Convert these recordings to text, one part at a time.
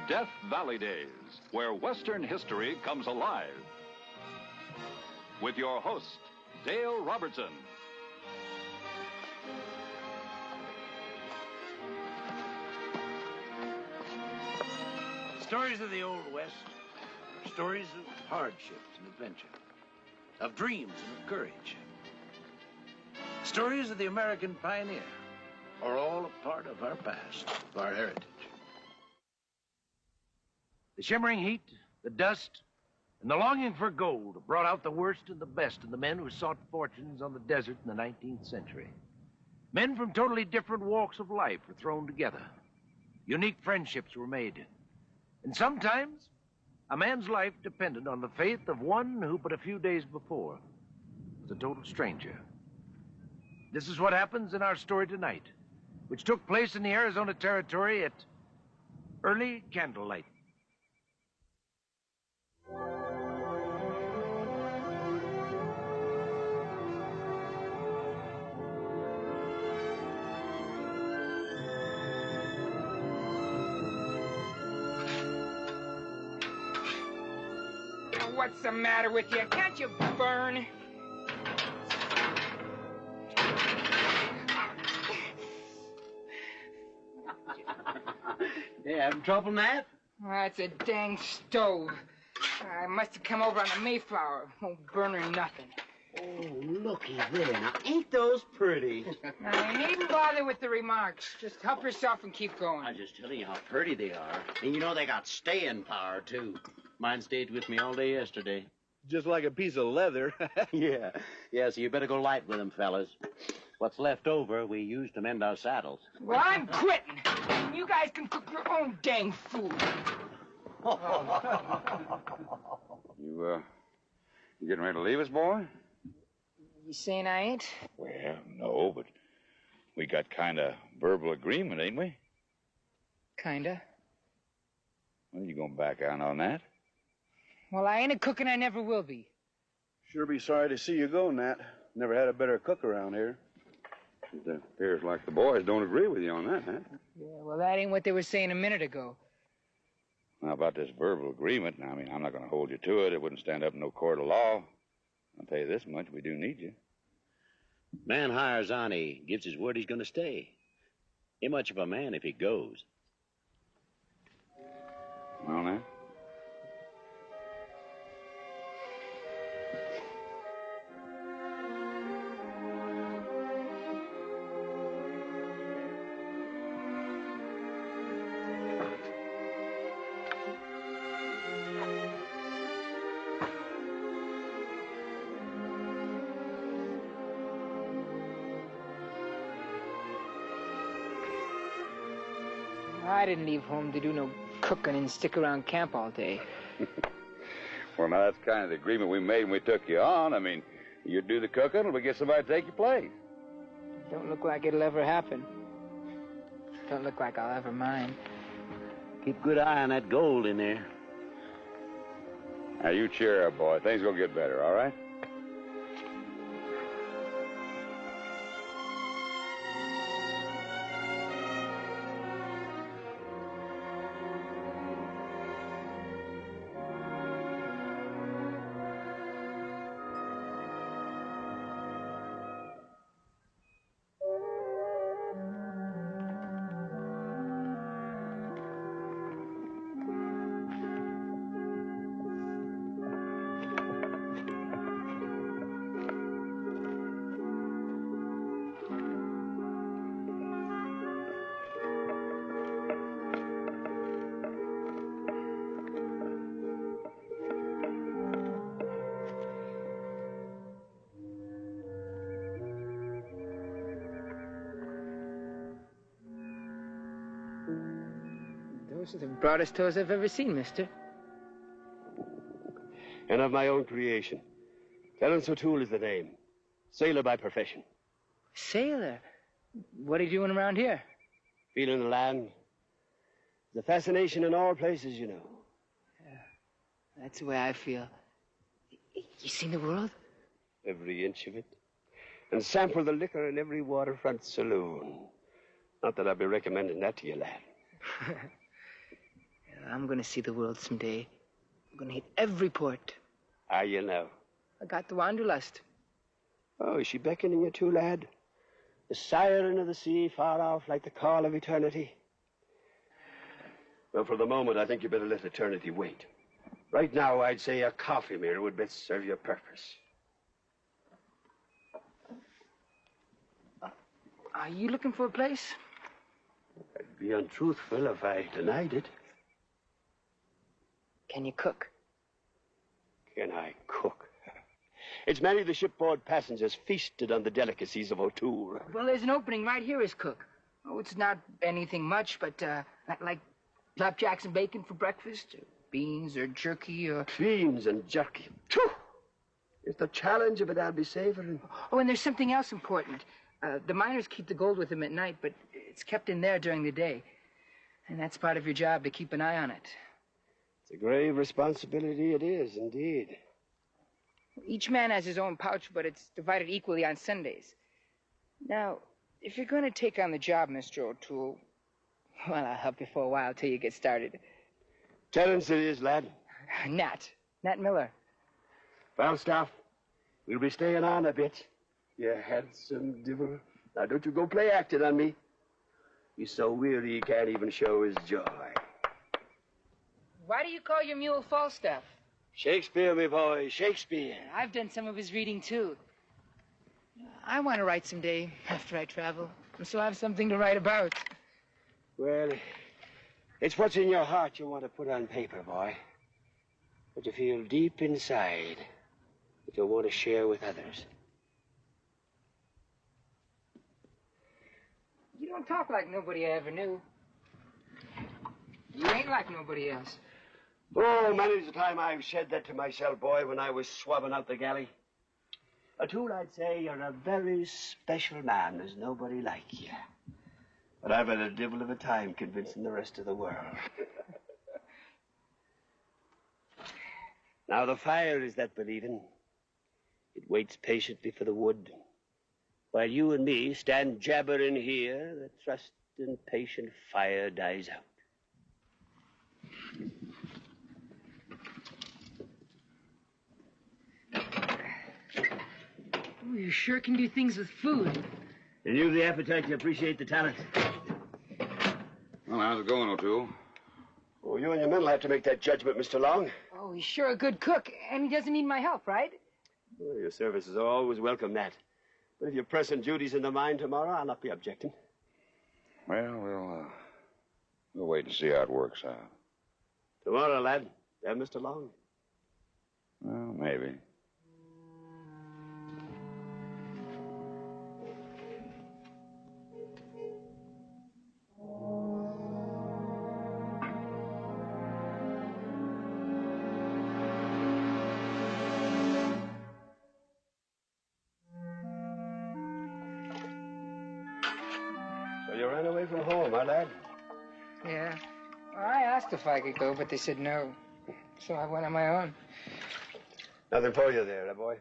Death Valley Days, where Western history comes alive. With your host, Dale Robertson. Stories of the Old West are stories of hardships and adventure, of dreams and of courage. Stories of the American pioneer are all a part of our past, of our heritage. The shimmering heat, the dust, and the longing for gold brought out the worst and the best of the men who sought fortunes on the desert in the 19th century. Men from totally different walks of life were thrown together. Unique friendships were made. And sometimes, a man's life depended on the faith of one who but a few days before was a total stranger. This is what happens in our story tonight, which took place in the Arizona Territory at early candlelight. What's the matter with you? Can't you burn? Yeah, having trouble, Nat? That's a dang stove. I must have come over on the Mayflower. Won't burn or nothing. Oh, looky there. Now, ain't those pretty? Now, you needn't bother with the remarks. Just help yourself and keep going. I'm just telling you how pretty they are. And you know they got staying power, too. Mine stayed with me all day yesterday. Just like a piece of leather. Yeah, so you better go light with them, fellas. What's left over, we use to mend our saddles. Well, I'm quitting. You guys can cook your own dang food. You getting ready to leave us, boy? You saying I ain't? Well, no, but we got kind of verbal agreement, ain't we? Kinda. Well, you gonna back out on that? Well, I ain't a cook and I never will be. Sure be sorry to see you go, Nat. Never had a better cook around here. It appears like the boys don't agree with you on that, huh? Yeah, well, that ain't what they were saying a minute ago. Now, about this verbal agreement, I mean, I'm not going to hold you to it. It wouldn't stand up in no court of law. I'll tell you this much, we do need you. Man hires on, he gives his word he's going to stay. Ain't much of a man if he goes. Well, now? I didn't leave home to do no cooking and stick around camp all day. Well, now, that's kind of the agreement we made when we took you on. I mean, you do the cooking, or we get somebody to take your place. Don't look like it'll ever happen. Don't look like I'll ever mind. Keep a good eye on that gold in there. Now, you cheer up, boy. Things will get better, all right? Those are the broadest toes I've ever seen, mister. And of my own creation. Terence O'Toole is the name. Sailor by profession. Sailor? What are you doing around here? Feeling the land. There's a fascination in all places, you know. Yeah, that's the way I feel. You seen the world? Every inch of it. And sample the liquor in every waterfront saloon. Not that I'd be recommending that to you, lad. I'm gonna see the world someday. I'm gonna hit every port. Are you now? I got the wanderlust. Oh, is she beckoning you too, lad? The siren of the sea far off like the call of eternity? Well, for the moment, I think you better let eternity wait. Right now, I'd say a coffee mirror would best serve your purpose. Are you looking for a place? I'd be untruthful if I denied it. Can you cook? Can I cook? It's many of the shipboard passengers feasted on the delicacies of O'Toole. Well, there's an opening right here as cook. Oh, it's not anything much, but like flapjacks and bacon for breakfast, or beans or jerky or... Beans and jerky. Phew! It's the challenge of it I'll be savoring. Oh, and there's something else important. The miners keep the gold with them at night, but it's kept in there during the day. And that's part of your job, to keep an eye on it. It's a grave responsibility it is, indeed. Each man has his own pouch, but it's divided equally on Sundays. Now, if you're going to take on the job, Mr. O'Toole, well, I'll help you for a while till you get started. Terence it is, lad. Nat Miller. Well, Staff, we'll be staying on a bit. You handsome devil. Now, don't you go play acting on me. He's so weary he can't even show his joy. Why do you call your mule Falstaff? Shakespeare, me boy, Shakespeare. I've done some of his reading, too. I want to write someday after I travel, so I have something to write about. Well, it's what's in your heart you want to put on paper, boy. What you feel deep inside that you want to share with others. You don't talk like nobody I ever knew. You ain't like nobody else. Oh, many's the time I've said that to myself, boy, when I was swabbing out the galley. O'Toole, I'd say you're a very special man. There's nobody like you. But I've had a devil of a time convincing the rest of the world. Now, the fire is that believing. It waits patiently for the wood. While you and me stand jabbering here, the trusting, patient fire dies out. Oh, you sure can do things with food. And you've the appetite to appreciate the talent. Well, how's it going, O'Toole? Oh, you and your men will have to make that judgment, Mr. Long. Oh, he's sure a good cook, and he doesn't need my help, right? Well, your services are always welcome, Nat. But if you're pressing duties in the mine tomorrow, I'll not be objecting. Well, we'll wait and see how it works out. Tomorrow, lad. Mr. Long. Well, maybe. So you ran away from home, huh, lad? Yeah. Well, I asked if I could go, but they said no. So I went on my own. Nothing for you there, boy.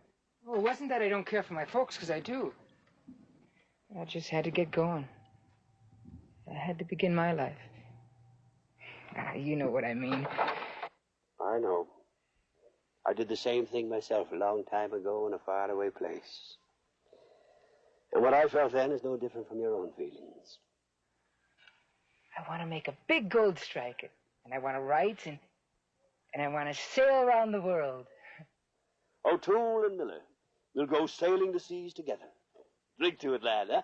Oh, it wasn't that I don't care for my folks, because I do. I just had to get going. I had to begin my life. You know what I mean. I know. I did the same thing myself a long time ago in a faraway place. And what I felt then is no different from your own feelings. I want to make a big gold strike, and I want to write, and I want to sail around the world. O'Toole and Miller will go sailing the seas together. Drink to it, lad, huh?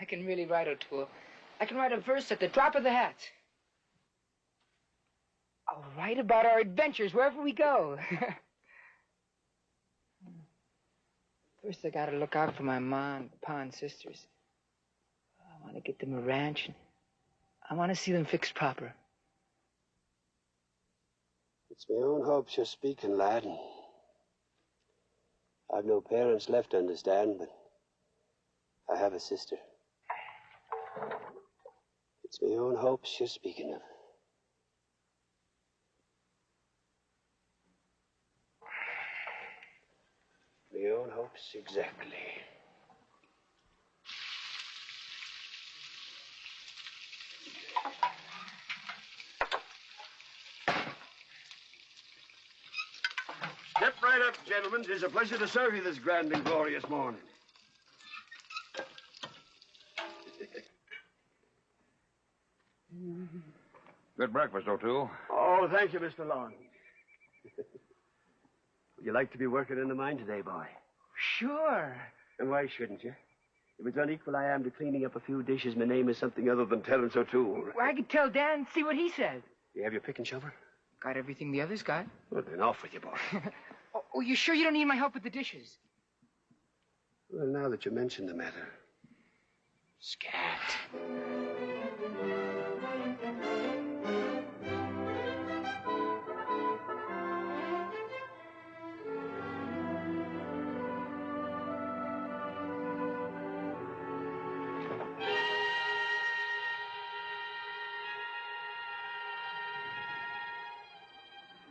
I can really write, O'Toole. I can write a verse at the drop of the hat. I'll write about our adventures wherever we go. First, I gotta look out for my ma and pa and sisters. I want to get them a ranch, and I want to see them fixed proper. It's my own hopes you're speaking, lad. I've no parents left to understand, but I have a sister. It's my own hopes you're speaking of. My own hopes exactly. Step right up, gentlemen. It is a pleasure to serve you this grand and glorious morning. Good breakfast, O'Toole. Oh, thank you, Mr. Long. Would you like to be working in the mine today, boy? Sure. And why shouldn't you? If it's unequal I am to cleaning up a few dishes, my name is something other than Terence O'Toole. Well, I could tell Dan, see what he said. You have your pick and shovel? Got everything the others got. Well, then off with you, boy. Oh, you sure you don't need my help with the dishes? Well, now that you mention the matter. Scat.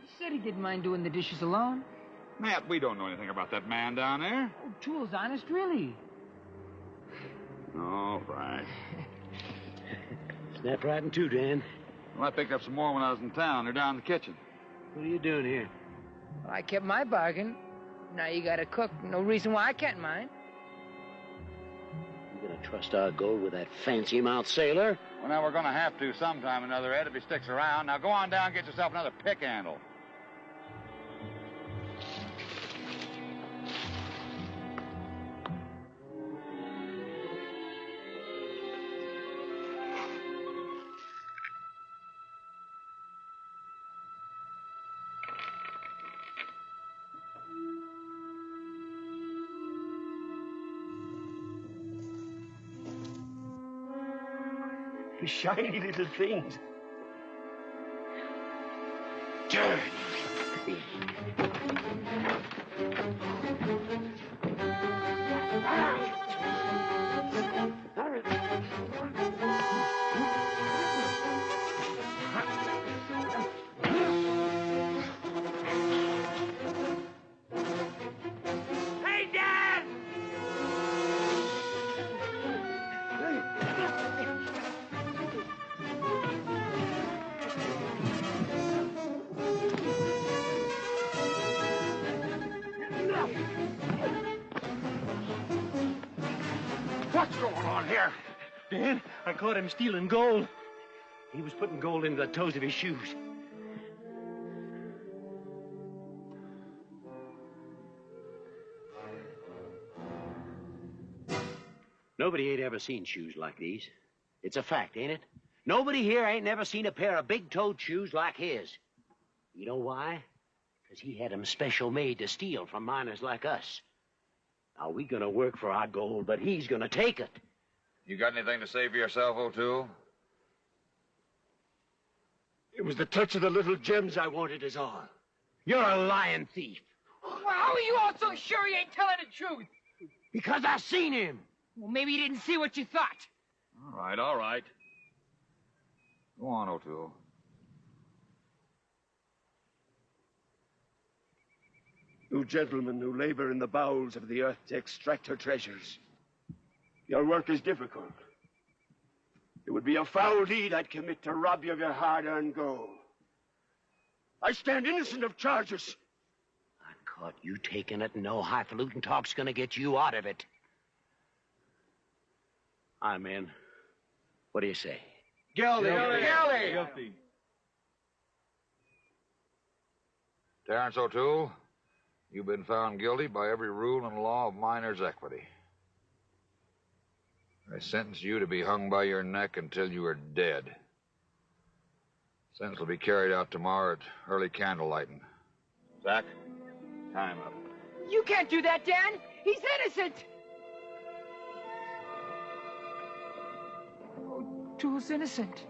He said he didn't mind doing the dishes alone. Matt, we don't know anything about that man down there. Oh, Toole's honest, really. All right. Snap right in two, Dan. Well, I picked up some more when I was in town. They're down in the kitchen. What are you doing here? Well, I kept my bargain. Now you gotta cook. No reason why I can't mind. You gonna trust our gold with that fancy-mouthed sailor? Well, now, we're going to have to sometime or another, Ed, if he sticks around. Now, go on down and get yourself another pick handle. Shiny little things. Dirty. Hey, Dad! What's going on here? Dan, I caught him stealing gold. He was putting gold into the toes of his shoes. Nobody ain't ever seen shoes like these. It's a fact, ain't it? Nobody here ain't never seen a pair of big-toed shoes like his. You know why? Because he had 'em special made to steal from miners like us. Now, we gonna work for our gold, but he's gonna take it. You got anything to say for yourself, O'Toole? It was the touch of the little gems I wanted is all. You're a lying thief. Well, how are you all so sure he ain't telling the truth? Because I seen him. Well, maybe you didn't see what you thought. All right, all right. Go on, O'Toole. You gentlemen who labor in the bowels of the earth to extract her treasures. Your work is difficult. It would be a foul deed I'd commit to rob you of your hard-earned gold. I stand innocent of charges. I caught you taking it, and no highfalutin talk's gonna get you out of it. I'm in. What do you say? Guilty. Guilty. Terence O'Toole, you've been found guilty by every rule and law of miners' equity. I sentence you to be hung by your neck until you are dead. Sentence will be carried out tomorrow at early candle lighting. Zach, time up. You can't do that, Dan. He's innocent. Oh, Toole's innocent.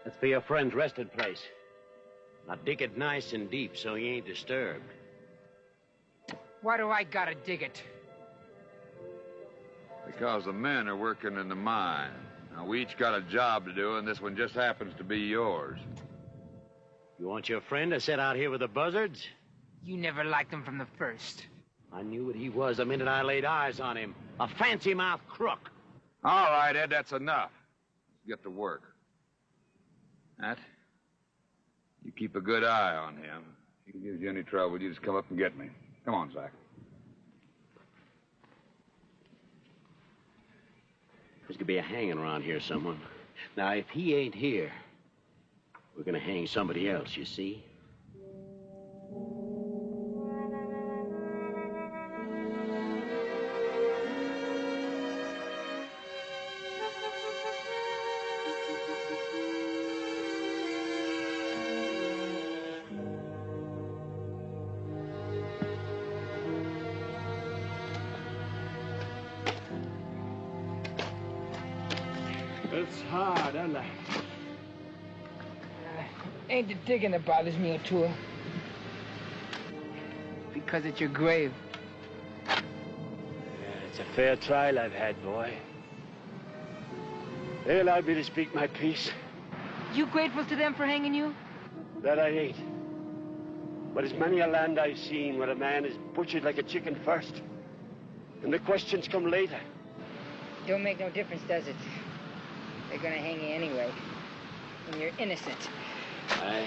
That's for your friend's resting place. Now dig it nice and deep so he ain't disturbed. Why do I gotta dig it? Because the men are working in the mine. Now, we each got a job to do, and this one just happens to be yours. You want your friend to sit out here with the buzzards? You never liked him from the first. I knew what he was the minute I laid eyes on him. A fancy-mouthed crook. All right, Ed, that's enough. Let's get to work. Nat, you keep a good eye on him. If he gives you any trouble, you just come up and get me. Come on, Zach. There's gonna be a hanging around here, someone. Now, if he ain't here, we're gonna hang somebody else, you see? It's hard, isn't it? Ain't the digging that bothers me, O'Toole. Because it's your grave. Yeah, it's a fair trial I've had, boy. They allowed me to speak my piece. You grateful to them for hanging you? That I ain't. But it's many a land I've seen where a man is butchered like a chicken first. And the questions come later. Don't make no difference, does it? They're gonna hang you anyway. And you're innocent. Aye.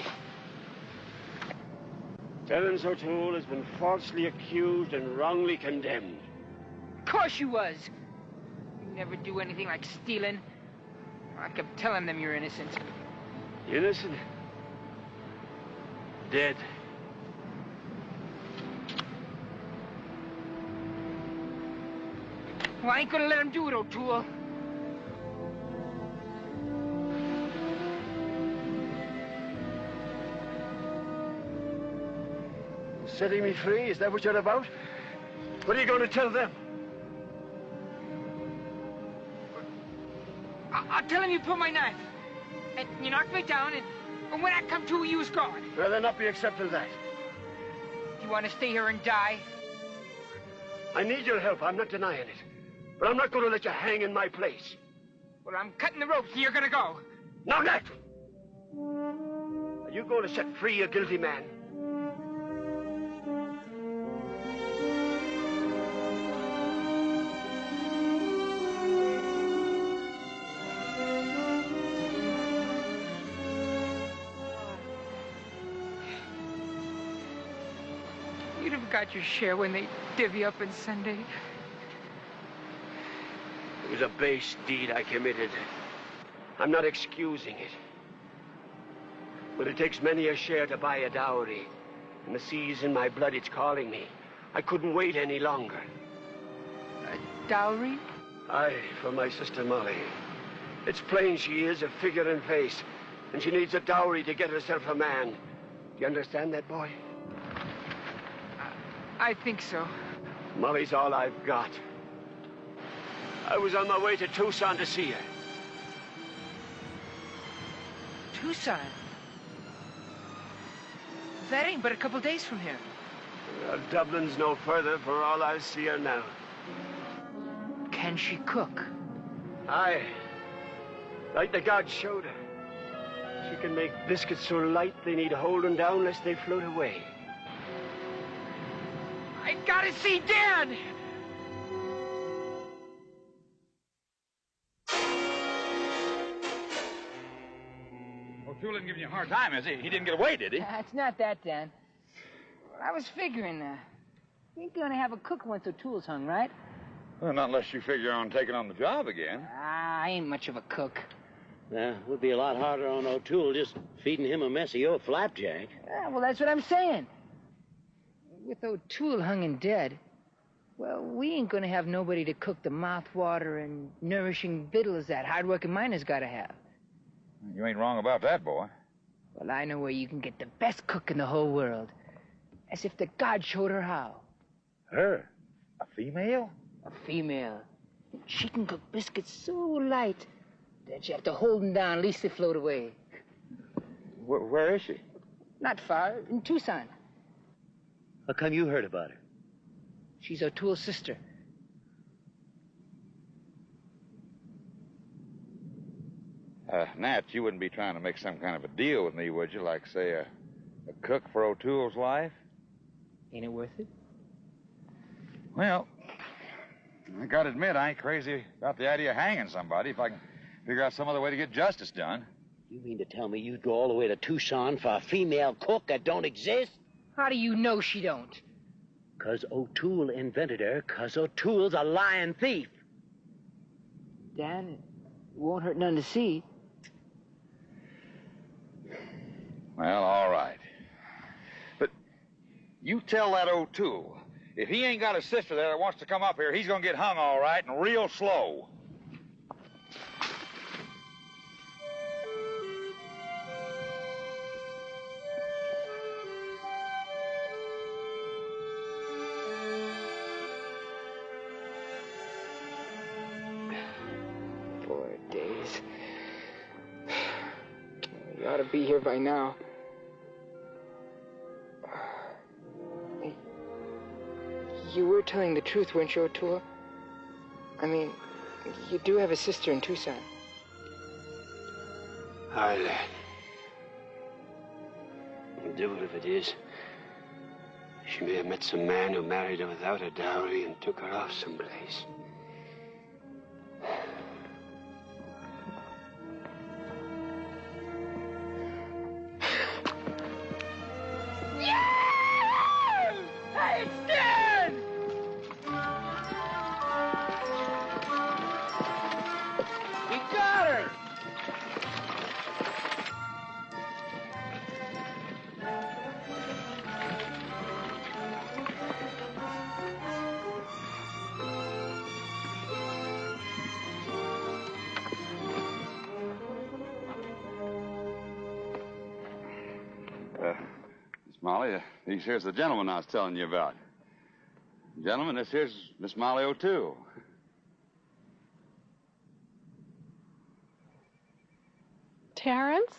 Terence O'Toole has been falsely accused and wrongly condemned. Of course you was. You never do anything like stealing. I kept telling them you're innocent. Innocent? Dead. Well, I ain't gonna let him do it, O'Toole. Setting me free? Is that what you're about? What are you going to tell them? I'll tell him you pulled my knife. And you knocked me down, and when I come to, you was gone. Well, they'll not be accepting that. You want to stay here and die? I need your help. I'm not denying it. But I'm not going to let you hang in my place. Well, I'm cutting the ropes, and you're gonna go. Now, Nat! Are you going to set free a guilty man? You'd have got your share when they divvy up on Sunday. It was a base deed I committed. I'm not excusing it. But it takes many a share to buy a dowry. And the sea's in my blood, it's calling me. I couldn't wait any longer. A dowry? Aye, for my sister Molly. It's plain she is a figure in face, and she needs a dowry to get herself a man. Do you understand that, boy? I think so. Molly's all I've got. I was on my way to Tucson to see her. Tucson? That ain't but a couple days from here. Well, Dublin's no further for all I see her now. Can she cook? Aye. Like the gods showed her. She can make biscuits so light they need holding down lest they float away. I gotta see Dad! O'Toole didn't give you a hard time, is he? He didn't get away, did he? It's not that, Dan. I was figuring, you ain't gonna have a cook once O'Toole's hung, right? Well, not unless you figure on taking on the job again. I ain't much of a cook. It would be a lot harder on O'Toole just feeding him a messy old flapjack. Well, that's what I'm saying. With O'Toole hung and dead, well, we ain't gonna have nobody to cook the mouthwater and nourishing victuals that hard-working miners gotta have. You ain't wrong about that, boy. Well, I know where you can get the best cook in the whole world. As if the gods showed her how. Her? A female? A female. She can cook biscuits so light that you have to hold them down, lest they float away. Where is she? Not far, in Tucson. How come you heard about her? She's O'Toole's sister. Nat, you wouldn't be trying to make some kind of a deal with me, would you? Like, say, a cook for O'Toole's wife? Ain't it worth it? Well, I gotta admit, I ain't crazy about the idea of hanging somebody if I can figure out some other way to get justice done. You mean to tell me you'd go all the way to Tucson for a female cook that don't exist? How do you know she don't? 'Cause O'Toole invented her, 'cause O'Toole's a lying thief. Dan, it won't hurt none to see. Well, all right. But you tell that O'Toole, if he ain't got a sister there that wants to come up here, he's gonna get hung all right and real slow. Poor days. You ought to be here by now. You were telling the truth, weren't you, O'Toole? I mean, you do have a sister in Tucson. Aye, lad. The devil if it is. She may have met some man who married her without a dowry and took her off someplace. It's dead! We got her! Miss Molly, these here's the gentleman I was telling you about. Gentlemen, this here's Miss Molly O'Toole. Terrence?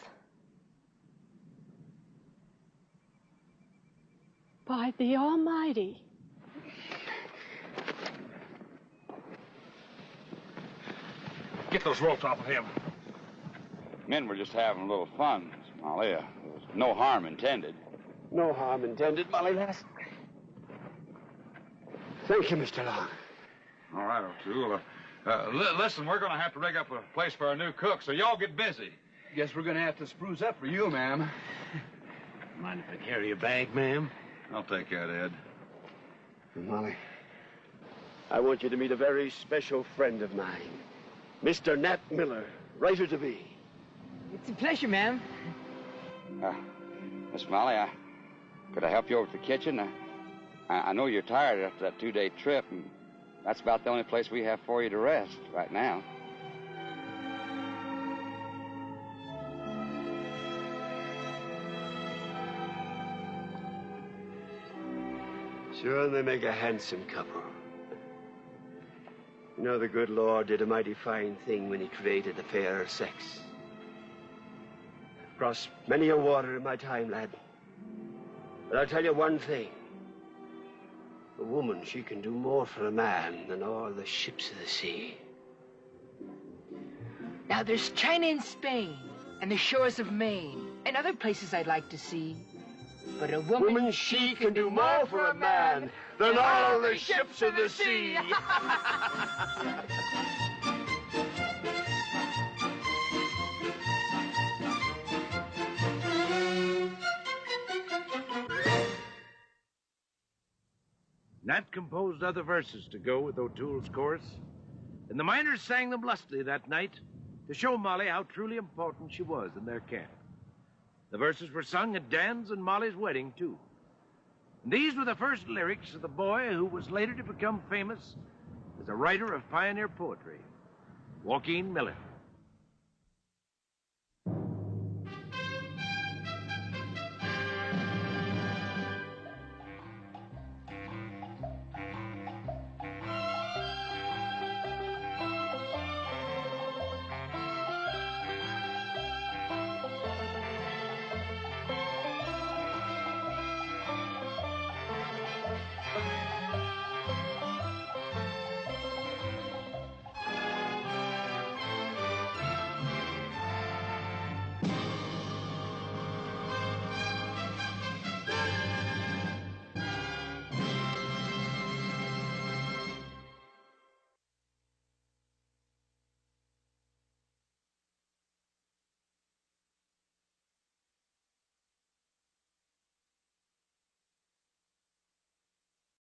By the Almighty. Get those ropes off of him. Men were just having a little fun, Miss Molly. There was no harm intended. No harm intended, Molly lass. Thank you, Mr. Long. All right, O'Toole. Listen, we're going to have to rig up a place for a new cook, so y'all get busy. Guess we're gonna have to spruce up for you, ma'am. Mind if I carry your bag, ma'am? I'll take that, Ed. Molly, I want you to meet a very special friend of mine, Mr. Nat Miller, writer-to-be. It's a pleasure, ma'am. Miss Molly, could I help you over to the kitchen? I know you're tired after that 2-day trip, and that's about the only place we have for you to rest right now. Sure, they make a handsome couple. You know, the good Lord did a mighty fine thing when he created the fairer sex. I've crossed many a water in my time, lad. But I'll tell you one thing. A woman, she can do more for a man than all the ships of the sea. Now, there's China and Spain, and the shores of Maine, and other places I'd like to see. But a woman, she can do more for a man than all the ships of the sea. Nat composed other verses to go with O'Toole's chorus, and the miners sang them lustily that night to show Molly how truly important she was in their camp. The verses were sung at Dan's and Molly's wedding, too. And these were the first lyrics of the boy who was later to become famous as a writer of pioneer poetry, Joaquin Miller.